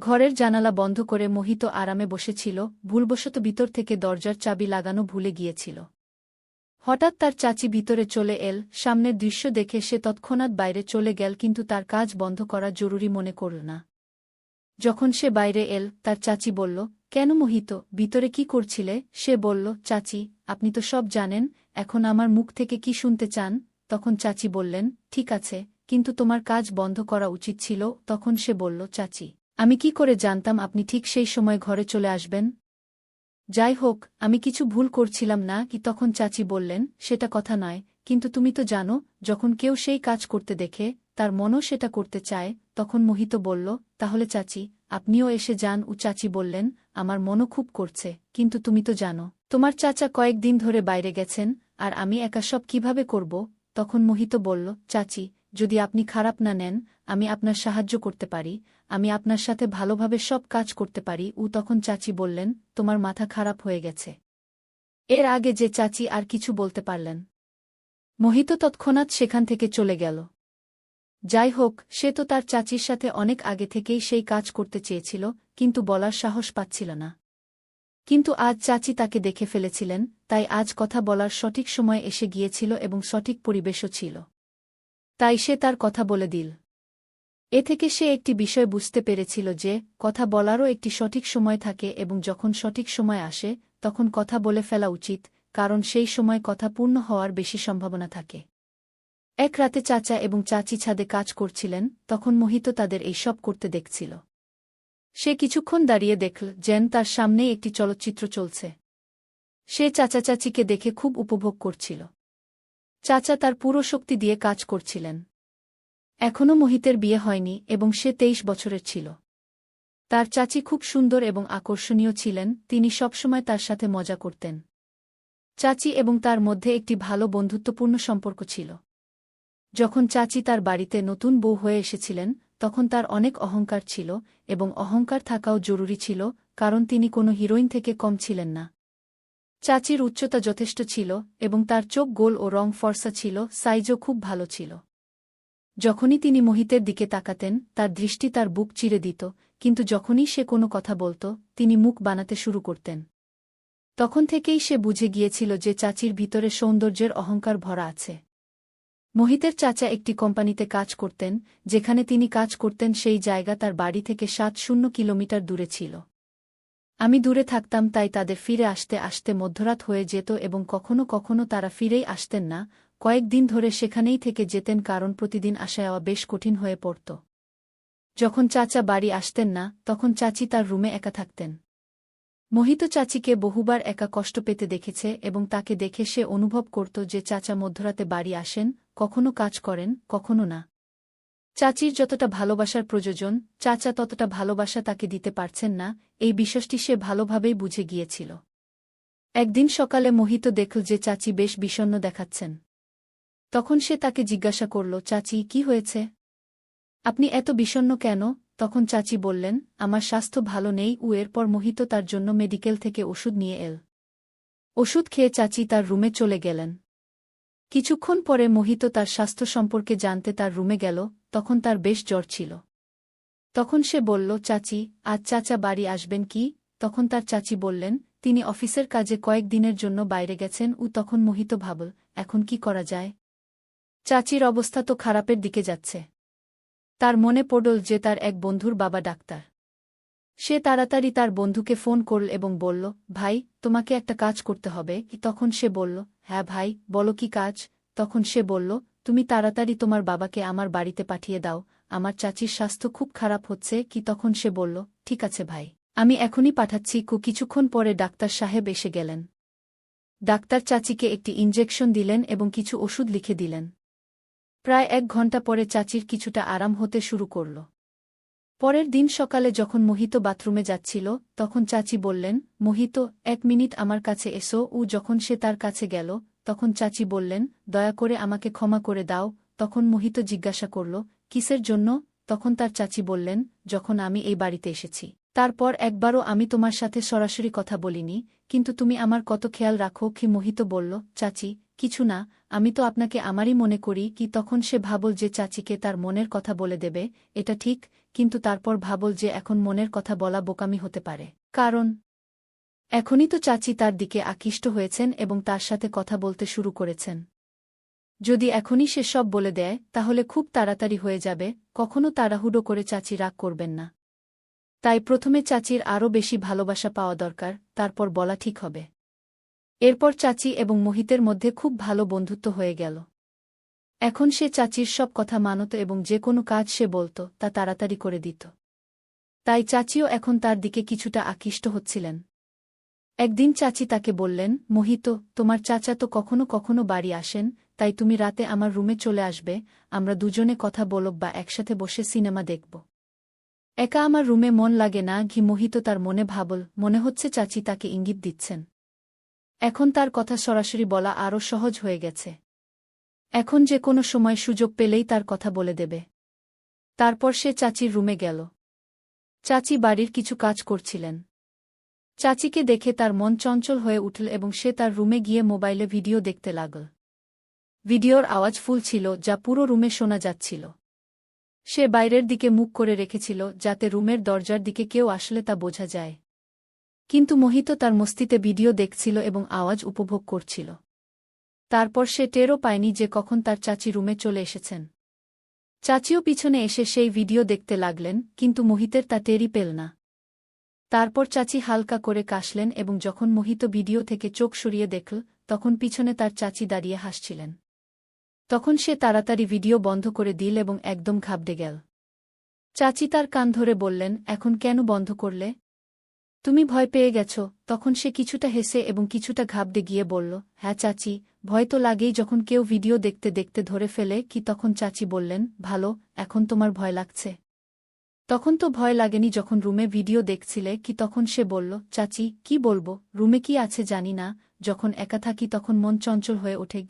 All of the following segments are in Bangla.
ঘরের জানালা বন্ধ করে মোহিত আরামে বসেছিল, ভুলবশত ভিতর থেকে দরজার চাবি লাগানো ভুলে গিয়েছিল। হঠাৎ তার চাচি ভিতরে চলে এল, সামনের দৃশ্য দেখে সে তৎক্ষণাৎ বাইরে চলে গেল, কিন্তু তার কাজ বন্ধ করা জরুরি মনে করল না। যখন সে বাইরে এল, তার চাচি বলল, কেন মোহিত, ভিতরে কি করছিলে? সে বলল, চাচি, আপনি তো সব জানেন, এখন আমার মুখ থেকে কি শুনতে চান? তখন চাচি বললেন, ঠিক আছে, কিন্তু তোমার কাজ বন্ধ করা উচিত ছিল। তখন সে বলল, চাচি, আমি কি করে জানতাম আপনি ঠিক সেই সময় ঘরে চলে আসবেন? যাই হোক, আমি কিছু ভুল করছিলাম না কি? তখন চাচি বললেন, সেটা কথা নয়, কিন্তু তুমি তো জানো, যখন কেউ সেই কাজ করতে দেখে, তার মনও সেটা করতে চায়। তখন মোহিত বলল, তাহলে চাচি, আপনিও এসে যান। চাচি বললেন, আমার মনও খুব করছে, কিন্তু তুমি তো জানো, তোমার চাচা কয়েকদিন ধরে বাইরে গেছেন, আর আমি একা সব কিভাবে করব? তখন মোহিত বলল, চাচি, যদি আপনি খারাপ না নেন, আমি আপনার সাহায্য করতে পারি, আমি আপনার সাথে ভালোভাবে সব কাজ করতে পারি। তখন চাচি বললেন, তোমার মাথা খারাপ হয়ে গেছে। এর আগে যে চাচি আর কিছু বলতে পারলেন। মোহিত তৎক্ষণাৎ সেখান থেকে চলে গেল। যাই হোক, সে তো তার চাচির সাথে অনেক আগে থেকেই সেই কাজ করতে চেয়েছিল, কিন্তু বলার সাহস পাচ্ছিল না। কিন্তু আজ চাচি তাকে দেখে ফেলেছিলেন, তাই আজ কথা বলার সঠিক সময় এসে গিয়েছিল এবং সঠিক পরিবেশও ছিল। তাই সে তার কথা বলে দিল। এ থেকে সে একটি বিষয় বুঝতে পেরেছিল যে, কথা বলারও একটি সঠিক সময় থাকে এবং যখন সঠিক সময় আসে, তখন কথা বলে ফেলা উচিত, কারণ সেই সময় কথা পূর্ণ হওয়ার বেশি সম্ভাবনা থাকে। এক রাতে চাচা এবং চাচি ছাদে কাজ করছিলেন, তখন মোহিত তাদের এই সব করতে দেখছিল। সে কিছুক্ষণ দাঁড়িয়ে দেখল যেন তার সামনেই একটি চলচ্চিত্র চলছে। সে চাচা চাচিকে দেখে খুব উপভোগ করছিল। চাচা তার পুরো শক্তি দিয়ে কাজ করছিলেন। এখনও মোহিতের বিয়ে হয়নি এবং সে 23 বছরের ছিল। তার চাচি খুব সুন্দর এবং আকর্ষণীয় ছিলেন, তিনি সবসময় তার সাথে মজা করতেন। চাচি এবং তার মধ্যে একটি ভালো বন্ধুত্বপূর্ণ সম্পর্ক ছিল। যখন চাচি তার বাড়িতে নতুন বউ হয়ে এসেছিলেন, তখন তার অনেক অহংকার ছিল, এবং অহংকার থাকাও জরুরি ছিল, কারণ তিনি কোনো হিরোইন থেকে কম ছিলেন না। চাচির উচ্চতা যথেষ্ট ছিল, এবং তার চোখ গোল ও রং ফর্সা ছিল, সাইজও খুব ভালো ছিল। যখনই তিনি মোহিতের দিকে তাকাতেন, তার দৃষ্টি তার বুক চিরে দিত, কিন্তু যখনই সে কোনো কথা বলত, তিনি মুখ বানাতে শুরু করতেন। তখন থেকেই সে বুঝে গিয়েছিল যে চাচির ভিতরে সৌন্দর্যের অহংকার ভরা আছে। মোহিতের চাচা একটি কোম্পানিতে কাজ করতেন, যেখানে তিনি কাজ করতেন সেই জায়গা তার বাড়ি থেকে 70 কিলোমিটার দূরে ছিল। আমি দূরে থাকতাম, তাই তাদের ফিরে আসতে আসতে মধ্যরাত হয়ে যেত এবং কখনো কখনো তারা ফিরেই আসতেন না, কয়েকদিন ধরে সেখানেই থেকে যেতেন, কারণ প্রতিদিন আসা যাওয়া বেশ কঠিন হয়ে পড়ত। যখন চাচা বাড়ি আসতেন না, তখন চাচি তার রুমে একা থাকতেন। মোহিত চাচিকে বহুবার একা কষ্ট পেতে দেখেছে এবং তাকে দেখে সে অনুভব করত যে চাচা মধ্যরাতে বাড়ি আসেন, কখনো কাজ করেন, কখনো না। চাচির যতটা ভালোবাসার প্রয়োজন, চাচা ততটা ভালোবাসা তাকে দিতে পারছেন না, এই বিষয়টি সে ভালোভাবেই বুঝে গিয়েছিল। একদিন সকালে মোহিত দেখল যে চাচি বেশ বিষণ্ণ দেখাচ্ছেন। তখন সে তাকে জিজ্ঞাসা করল, চাচি, কি হয়েছে? আপনি এত বিষণ্ণ কেন? তখন চাচি বললেন, আমার স্বাস্থ্য ভালো নেই। এরপর মোহিত তার জন্য মেডিকেল থেকে ওষুধ নিয়ে এল। ওষুধ খেয়ে চাচি তার রুমে চলে গেলেন। কিছুক্ষণ পরে মোহিত তার স্বাস্থ্য সম্পর্কে জানতে তার রুমে গেল, তখন তার বেশ জ্বর ছিল। তখন সে বলল, চাচি, আজ চাচা বাড়ি আসবেন কি? তখন তার চাচি বললেন, তিনি অফিসের কাজে কয়েকদিনের জন্য বাইরে গেছেন। তখন মোহিত ভাবল, এখন কি করা যায়? চাচির অবস্থা তো খারাপের দিকে যাচ্ছে। তার মনে পড়ল যে তার এক বন্ধুর বাবা ডাক্তার। সে তাড়াতাড়ি তার বন্ধুকে ফোন করল এবং বলল, ভাই, তোমাকে একটা কাজ করতে হবে। তখন সে বলল, হ্যাঁ ভাই, বলো কি কাজ? তখন সে বলল, তুমি তাড়াতাড়ি তোমার বাবাকে আমার বাড়িতে পাঠিয়ে দাও, আমার চাচির স্বাস্থ্য খুব খারাপ হচ্ছে। তখন সে বলল, ঠিক আছে ভাই, আমি এখনই পাঠাচ্ছি। কিছুক্ষণ পরে ডাক্তার সাহেব এসে গেলেন। ডাক্তার চাচিকে একটি ইনজেকশন দিলেন এবং কিছু ওষুধ লিখে দিলেন। প্রায় 1 ঘণ্টা পরে চাচির কিছুটা আরাম হতে শুরু করল। পরের দিন সকালে যখন মোহিত বাথরুমে যাচ্ছিল, তখন চাচি বললেন, মোহিত, 1 মিনিট আমার কাছে এসো। যখন সে তার কাছে গেল, তখন চাচি বললেন, দয়া করে আমাকে ক্ষমা করে দাও। তখন মোহিত জিজ্ঞাসা করল, কিসের জন্য? তখন তার চাচি বললেন, যখন আমি এই বাড়িতে এসেছি, তারপর একবারও আমি তোমার সাথে সরাসরি কথা বলিনি, কিন্তু তুমি আমার কত খেয়াল রাখো। মোহিত বলল, চাচি, কিছু না, আমি তো আপনাকে আমারই মনে করি। তখন সে ভাবল যে চাচিকে তার মনের কথা বলে দেবে, এটা ঠিক, কিন্তু তারপর ভাবল যে এখন মনের কথা বলা বোকামি হতে পারে, কারণ এখনই তো চাচি তার দিকে আকৃষ্ট হয়েছেন এবং তার সাথে কথা বলতে শুরু করেছেন। যদি এখনই সে সব বলে দেয় তাহলে খুব তাড়াতাড়ি হয়ে যাবে, কখনো তাড়াহুড়ো করে চাচি রাগ করবেন না। তাই প্রথমে চাচির আরও বেশি ভালোবাসা পাওয়া দরকার, তারপর বলা ঠিক হবে। এরপর চাচি এবং মোহিতের মধ্যে খুব ভালো বন্ধুত্ব হয়ে গেল। এখন সে চাচির সব কথা মানত এবং যে কোনো কাজ সে বলত তা তাড়াতাড়ি করে দিত। তাই চাচিও এখন তার দিকে কিছুটা আকৃষ্ট হচ্ছিলেন। একদিন চাচি তাকে বললেন, মোহিত, তোমার চাচা তো কখনো কখনো বাড়ি আসেন, তাই তুমি রাতে আমার রুমে চলে আসবে, আমরা দুজনে কথা বলব বা একসাথে বসে সিনেমা দেখব। একা আমার রুমে মন লাগে না। মোহিত তার মনে ভাবল, মনে হচ্ছে চাচি তাকে ইঙ্গিত দিচ্ছেন। এখন তার কথা সরাসরি বলা আরও সহজ হয়ে গেছে। এখন যে কোনো সময় সুযোগ পেলেই তার কথা বলে দেবে। তারপর সে চাচির রুমে গেল। চাচি বাড়ির কিছু কাজ করছিলেন। চাচিকে দেখে তার মন চঞ্চল হয়ে উঠল এবং সে তার রুমে গিয়ে মোবাইলে ভিডিও দেখতে লাগল। ভিডিওর আওয়াজ ফুল ছিল, যা পুরো রুমে শোনা যাচ্ছিল। সে বাইরের দিকে মুখ করে রেখেছিল যাতে রুমের দরজার দিকে কেউ আসলে তা বোঝা যায়। কিন্তু মোহিত তার মস্তিতে ভিডিও দেখছিল এবং আওয়াজ উপভোগ করছিল। তারপর সে টেরও পায়নি যে কখন তার চাচি রুমে চলে এসেছেন। চাচিও পিছনে এসে সেই ভিডিও দেখতে লাগলেন, কিন্তু মোহিতের তা টেরই পেল না। তারপর চাচি হালকা করে কাশলেন এবং যখন মোহিত ভিডিও থেকে চোখ সরিয়ে দেখল, তখন পিছনে তার চাচি দাঁড়িয়ে হাসছিলেন। তখন সে তাড়াতাড়ি ভিডিও বন্ধ করে দিল এবং একদম ঘাবড়ে গেল। চাচি তার কান ধরে বললেন, এখন কেন বন্ধ করলে? তুমি ভয় পেয়ে গেছ? তখন সে কিছুটা হেসে এবং কিছুটা ঘাবড়ে গিয়ে বলল, হ্যাঁ চাচি, ভয় তো লাগেই যখন কেউ ভিডিও দেখতে দেখতে ধরে ফেলে। তখন চাচি বললেন, ভালো, এখন তোমার ভয় লাগছে? তখন তো ভয় লাগেনি যখন রুমে ভিডিও দেখছিলে। তখন সে বলল, চাচি, কি বলবো, রুমে কি আছে জানি না, যখন একা থাকি তখন মন চঞ্চল হয়ে ওঠে।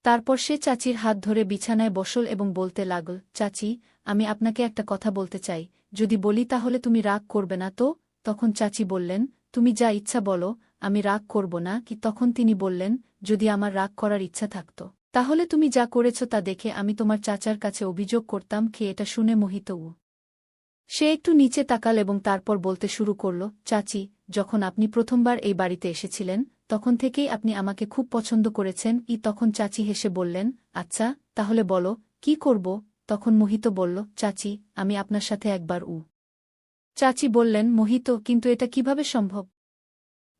তারপর সে চাচির হাত ধরে বিছানায় বসল এবং বলতে লাগল, চাচি, আমি আপনাকে একটা কথা বলতে চাই, যদি বলি তাহলে তুমি রাগ করবে না তো? তখন চাচি বললেন, তুমি যা ইচ্ছা বলো, আমি রাগ করব না। তখন তিনি বললেন, যদি আমার রাগ করার ইচ্ছা থাকত, তাহলে তুমি যা করেছ তা দেখে আমি তোমার চাচার কাছে অভিযোগ করতাম। এটা শুনে মোহিত সে একটু নিচে তাকাল এবং তারপর বলতে শুরু করল, চাচি, যখন আপনি প্রথমবার এই বাড়িতে এসেছিলেন তখন থেকেই আপনি আমাকে খুব পছন্দ করেছেন। তখন চাচি হেসে বললেন, আচ্ছা, তাহলে বলো, কি করব? তখন মোহিত বলল, চাচি, আমি আপনার সাথে একবার চাচি বললেন, মোহিত, কিন্তু এটা কিভাবে সম্ভব?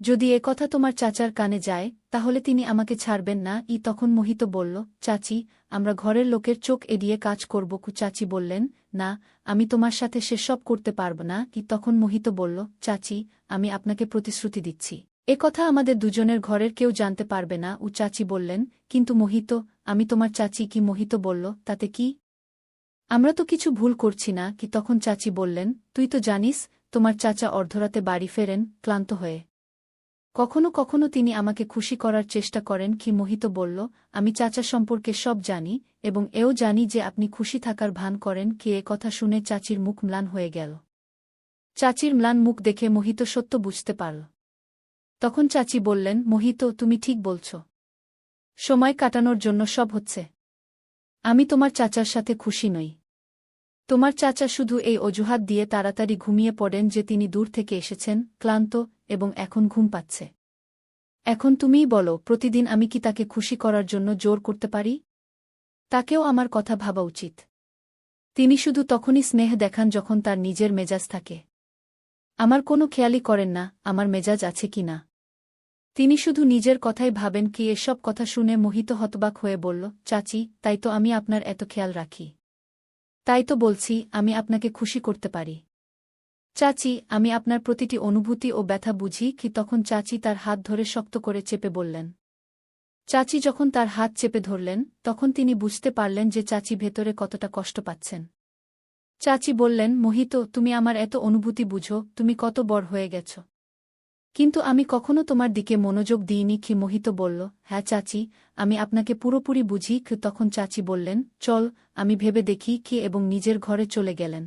যদি এ কথা তোমার চাচার কানে যায় তাহলে তিনি আমাকে ছাড়বেন না। তখন মোহিত বলল, চাচি, আমরা ঘরের লোকের চোখ এড়িয়ে কাজ করব। চাচি বললেন, না, আমি তোমার সাথে সেসব করতে পারব না। তখন মোহিত বলল, চাচি, আমি আপনাকে প্রতিশ্রুতি দিচ্ছি, এ কথা আমাদের দুজনের ঘরের কেউ জানতে পারবে না। চাচি বললেন, কিন্তু মোহিত, আমি তোমার চাচি। মোহিত বলল, তাতে কি? আমরা তো কিছু ভুল করছি না। তখন চাচি বললেন, তুই তো জানিস তোমার চাচা অর্ধরাতে বাড়ি ফেরেন ক্লান্ত হয়ে। কখনো কখনো তিনি আমাকে খুশি করার চেষ্টা করেন। মোহিত বলল, আমি চাচা সম্পর্কে সব জানি এবং এও জানি যে আপনি খুশি থাকার ভান করেন। এ কথা শুনে চাচির মুখ ম্লান হয়ে গেল। চাচির ম্লান মুখ দেখে মোহিত সত্য বুঝতে পারল। তখন চাচি বললেন, মোহিত, তুমি ঠিক বলছ। সময় কাটানোর জন্য সব হচ্ছে। আমি তোমার চাচার সাথে খুশি নই। তোমার চাচা শুধু এই অজুহাত দিয়ে তাড়াতাড়ি ঘুমিয়ে পড়েন যে তিনি দূর থেকে এসেছেন, ক্লান্ত, এবং এখন ঘুম পাচ্ছে। এখন তুমিই বলো, প্রতিদিন আমি কি তাকে খুশি করার জন্য জোর করতে পারি? তাকেও আমার কথা ভাবা উচিত। তিনি শুধু তখনই স্নেহ দেখান যখন তার নিজের মেজাজ থাকে। আমার কোনো খেয়ালই করেন না আমার মেজাজ আছে কি না। তিনি শুধু নিজের কথাই ভাবেন। এসব কথা শুনে মোহিত হতবাক হয়ে বলল, চাচি, তাই তো আমি আপনার এত খেয়াল রাখি। তাই তো বলছি আমি আপনাকে খুশি করতে পারি। চাচি, আমি আপনার প্রতিটি অনুভূতি ও ব্যথা বুঝি। তখন চাচি তার হাত ধরে শক্ত করে চেপে বললেন। চাচি যখন তার হাত চেপে ধরলেন তখন তিনি বুঝতে পারলেন যে চাচি ভেতরে কতটা কষ্ট পাচ্ছেন। চাচি বললেন, মোহিত, তুমি আমার এত অনুভূতি বুঝো, তুমি কত বড় হয়ে গেছ। কিন্তু আমি কখনো তোমার দিকে মনোযোগ দিইনি। মোহিত বলল, হ্যাঁ চাচি, আমি আপনাকে পুরোপুরি বুঝি। তখন চাচি বললেন, চল, আমি ভেবে দেখি। এবং নিজের ঘরে চলে গেলেন।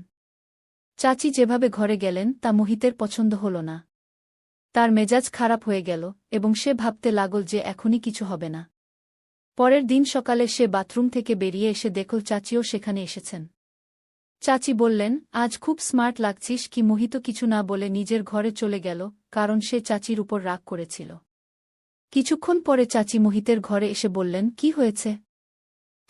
চাচি যেভাবে ঘরে গেলেন তা মোহিতের পছন্দ হল না। তার মেজাজ খারাপ হয়ে গেল এবং সে ভাবতে লাগল যে এখনই কিছু হবে না। পরের দিন সকালে সে বাথরুম থেকে বেরিয়ে এসে দেখল চাচিও সেখানে এসেছেন। চাচি বললেন, আজ খুব স্মার্ট লাগছিস কি? মোহিত কিছু না বলে নিজের ঘরে চলে গেল, কারণ সে চাচির উপর রাগ করেছিল। কিছুক্ষণ পরে চাচি মোহিতের ঘরে এসে বললেন, কি হয়েছে?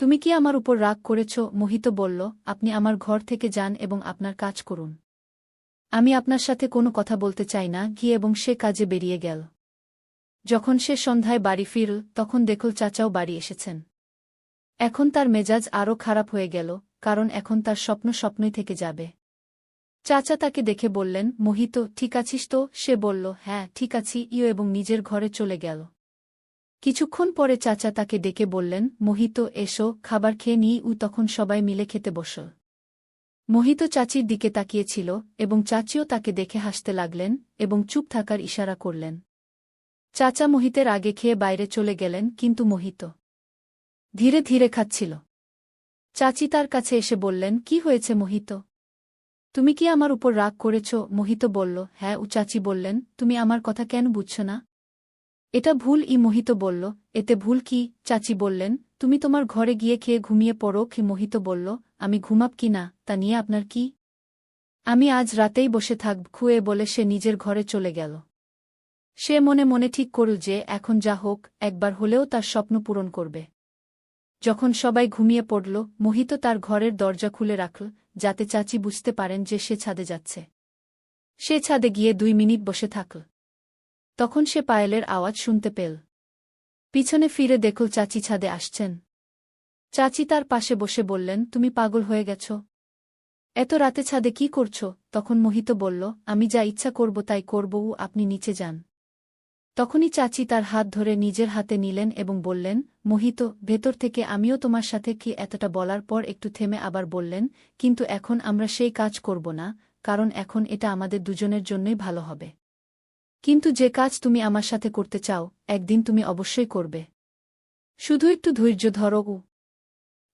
তুমি কি আমার উপর রাগ করেছ? মোহিত বলল, আপনি আমার ঘর থেকে যান এবং আপনার কাজ করুন। আমি আপনার সাথে কোনো কথা বলতে চাই না। গিয়ে এবং সে কাজে বেরিয়ে গেল। যখন সে সন্ধ্যায় বাড়ি ফিরল, তখন দেখল চাচাও বাড়ি এসেছেন। এখন তার মেজাজ আরও খারাপ হয়ে গেল, কারণ এখন তার স্বপ্ন স্বপ্নই থেকে যাবে। চাচা তাকে দেখে বললেন, মোহিত, ঠিক আছিস তো? সে বলল, হ্যাঁ ঠিক আছি এবং নিজের ঘরে চলে গেল। কিছুক্ষণ পরে চাচা তাকে ডেকে বললেন, মোহিত, এসো, খাবার খেয়ে নিই। তখন সবাই মিলে খেতে বসল। মোহিত চাচির দিকে তাকিয়েছিল এবং চাচিও তাকে দেখে হাসতে লাগলেন এবং চুপ থাকার ইশারা করলেন। চাচা মোহিতের আগে খেয়ে বাইরে চলে গেলেন, কিন্তু মোহিত ধীরে ধীরে খাচ্ছিল। চাচি তার কাছে এসে বললেন, কি হয়েছে মোহিত? তুমি কি আমার উপর রাগ করেছ? মোহিত বলল, হ্যাঁ। চাচি বললেন, তুমি আমার কথা কেন বুঝছ না? এটা ভুল। মোহিত বলল, এতে ভুল কি? চাচি বললেন, তুমি তোমার ঘরে গিয়ে খেয়ে ঘুমিয়ে পড়ো। মোহিত বলল, আমি ঘুমাব কি না তা নিয়ে আপনার কি? আমি আজ রাতেই বসে থাকব। বলে সে নিজের ঘরে চলে গেল। সে মনে মনে ঠিক করল যে এখন যা হোক, একবার হলেও তার স্বপ্ন পূরণ করবে। যখন সবাই ঘুমিয়ে পড়ল, মোহিত তার ঘরের দরজা খুলে রাখল, যাতে চাচি বুঝতে পারেন যে সে ছাদে যাচ্ছে। সে ছাদে গিয়ে 2 মিনিট বসে থাকল। তখন সে পায়েলের আওয়াজ শুনতে পেল। পিছনে ফিরে দেখল চাচি ছাদে আসছেন। চাচি তার পাশে বসে বললেন, তুমি পাগল হয়ে গেছ? এত রাতে ছাদে কি করছ? তখন মোহিত বলল, আমি যা ইচ্ছা করব তাই করব। আপনি নিচে যান। তখনই চাচি তার হাত ধরে নিজের হাতে নিলেন এবং বললেন, মোহিত, ভেতর থেকে আমিও তোমার সাথে কি? এতটা বলার পর একটু থেমে আবার বললেন, কিন্তু এখন আমরা সেই কাজ করব না, কারণ এখন এটা আমাদের দুজনের জন্যই ভালো হবে। কিন্তু যে কাজ তুমি আমার সাথে করতে চাও, একদিন তুমি অবশ্যই করবে। শুধু একটু ধৈর্য ধরো।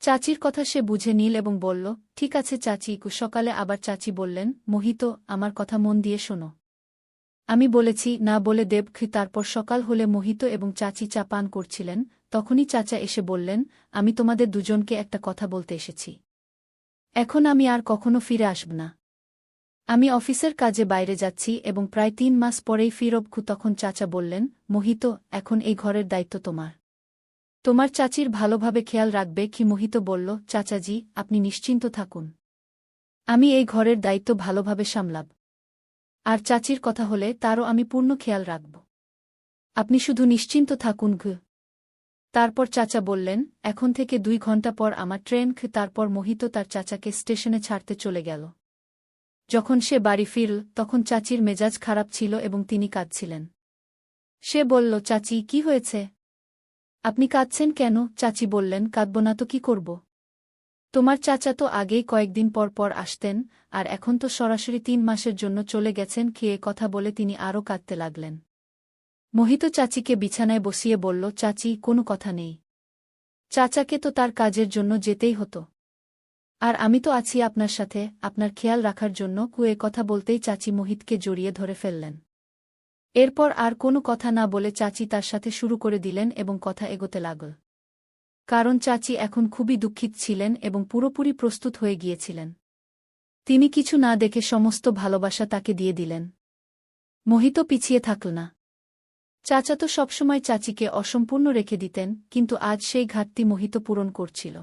চাচির কথা সে বুঝে নিল এবং বলল, ঠিক আছে চাচি। সকালে আবার চাচি বললেন, মোহিত, আমার কথা মন দিয়ে শোনো। আমি বলেছি না বলে দেব। তারপর সকাল হলে মোহিত এবং চাচি চা পান করছিলেন, তখনই চাচা এসে বললেন, আমি তোমাদের দুজনকে একটা কথা বলতে এসেছি। এখন আমি আর কখনো ফিরে আসব না। আমি অফিসের কাজে বাইরে যাচ্ছি এবং প্রায় 3 মাস পরেই ফিরব। তখন চাচা বললেন, মোহিত, এখন এই ঘরের দায়িত্ব তোমার। তোমার চাচির ভালোভাবে খেয়াল রাখবে। মোহিত বলল, চাচাজি, আপনি নিশ্চিন্ত থাকুন। আমি এই ঘরের দায়িত্ব ভালোভাবে সামলাব। আর চাচির কথা হলে তারও আমি পূর্ণ খেয়াল রাখব। আপনি শুধু নিশ্চিন্ত থাকুন। তারপর চাচা বললেন, এখন থেকে 2 ঘন্টা পর আমার ট্রেন। তারপর মোহিত তার চাচাকে স্টেশনে ছাড়তে চলে গেল। যখন সে বাড়ি ফিরল, তখন চাচির মেজাজ খারাপ ছিল এবং তিনি কাঁদছিলেন। সে বলল, চাচি, কি হয়েছে? আপনি কাঁদছেন কেন? চাচি বললেন, কাঁদব না তো কি করব? তোমার চাচা তো আগেই কয়েকদিন পর পর আসতেন, আর এখন তো সরাসরি 3 মাসের জন্য চলে গেছেন। কথা বলে তিনি আরও কাঁদতে লাগলেন। মোহিত চাচিকে বিছানায় বসিয়ে বলল, চাচি, কোনো কথা নেই। চাচাকে তো তার কাজের জন্য যেতেই হতো। আর আমি তো আছি আপনার সাথে, আপনার খেয়াল রাখার জন্য। কথা বলতেই চাচি মোহিতকে জড়িয়ে ধরে ফেললেন। এরপর আর কোনো কথা না বলে চাচি তার সাথে শুরু করে দিলেন এবং কথা এগোতে লাগল। কারণ চাচি এখন খুবই দুঃখিত ছিলেন এবং পুরোপুরি প্রস্তুত হয়ে গিয়েছিলেন। তিনি কিছু না দেখে সমস্ত ভালোবাসা তাকে দিয়ে দিলেন। মোহিত পিছিয়ে থাকল না। চাচা তো সবসময় চাচিকে অসম্পূর্ণ রেখে দিতেন, কিন্তু আজ সেই ঘাটতি মোহিত পূরণ করছিল।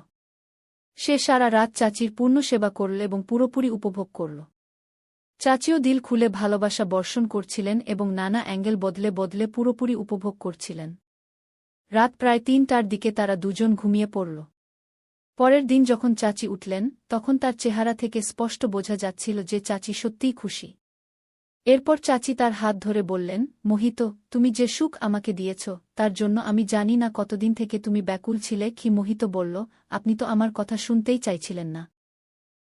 সে সারা রাত চাচির পূর্ণ সেবা করল এবং পুরোপুরি উপভোগ করল। চাচিও দিল খুলে ভালোবাসা বর্ষণ করছিলেন এবং নানা অ্যাঙ্গেল বদলে বদলে পুরোপুরি উপভোগ করছিলেন। রাত প্রায় 3টার দিকে তারা দুজন ঘুমিয়ে পড়ল। পরের দিন যখন চাচি উঠলেন, তখন তার চেহারা থেকে স্পষ্ট বোঝা যাচ্ছিল যে চাচি সত্যিই খুশি। এরপর চাচি তার হাত ধরে বললেন, মোহিত, তুমি যে সুখ আমাকে দিয়েছ, তার জন্য আমি জানি না কতদিন থেকে তুমি ব্যাকুল ছিলে। মোহিত বলল, আপনি তো আমার কথা শুনতেই চাইছিলেন না।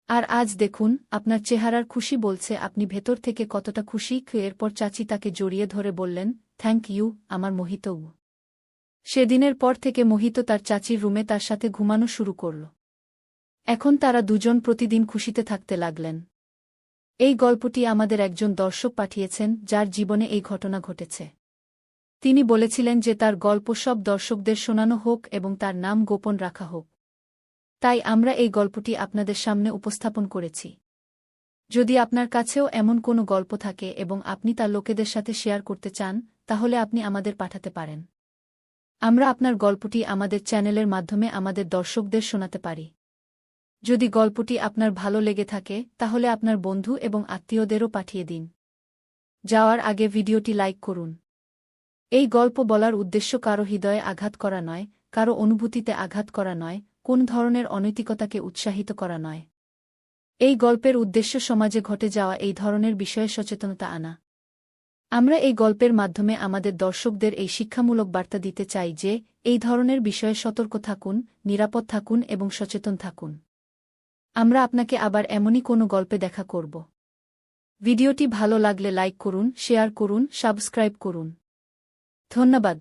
আর আজ দেখুন, আপনার চেহারার খুশি বলছে আপনি ভেতর থেকে কতটা খুশি। এরপর চাচি তাকে জড়িয়ে ধরে বললেন, থ্যাংক ইউ, আমার মোহিত। সেদিনের পর থেকে মোহিত তার চাচির রুমে তার সাথে ঘুমানো শুরু করল। এখন তারা দুজন প্রতিদিন খুশিতে থাকতে লাগলেন। এই গল্পটি আমাদের একজন দর্শক পাঠিয়েছেন, যার জীবনে এই ঘটনা ঘটেছে। তিনি বলেছিলেন যে তার গল্প সব দর্শকদের শোনানো হোক এবং তার নাম গোপন রাখা হোক। তাই আমরা এই গল্পটি আপনাদের সামনে উপস্থাপন করেছি। যদি আপনার কাছেও এমন কোনো গল্প থাকে এবং আপনি তা লোকেদের সাথে শেয়ার করতে চান, তাহলে আপনি আমাদের পাঠাতে পারেন। আমরা আপনার গল্পটি আমাদের চ্যানেলের মাধ্যমে আমাদের দর্শকদের শোনাতে পারি। যদি গল্পটি আপনার ভালো লেগে থাকে, তাহলে আপনার বন্ধু এবং আত্মীয়দেরও পাঠিয়ে দিন। যাওয়ার আগে ভিডিওটি লাইক করুন। এই গল্প বলার উদ্দেশ্য কারো হৃদয়ে আঘাত করা নয়, কারো অনুভূতিতে আঘাত করা নয়, কোন ধরনের অনৈতিকতাকে উৎসাহিত করা নয়। এই গল্পের উদ্দেশ্য সমাজে ঘটে যাওয়া এই ধরনের বিষয়ে সচেতনতা আনা। আমরা এই গল্পের মাধ্যমে আমাদের দর্শকদের এই শিক্ষামূলক বার্তা দিতে চাই যে, এই ধরনের বিষয়ে সতর্ক থাকুন, নিরাপদ থাকুন এবং সচেতন থাকুন। আমরা আপনাকে আবার এমনই কোনো গল্পে দেখা করব। ভিডিওটি ভালো লাগলে লাইক করুন, শেয়ার করুন, সাবস্ক্রাইব করুন। ধন্যবাদ।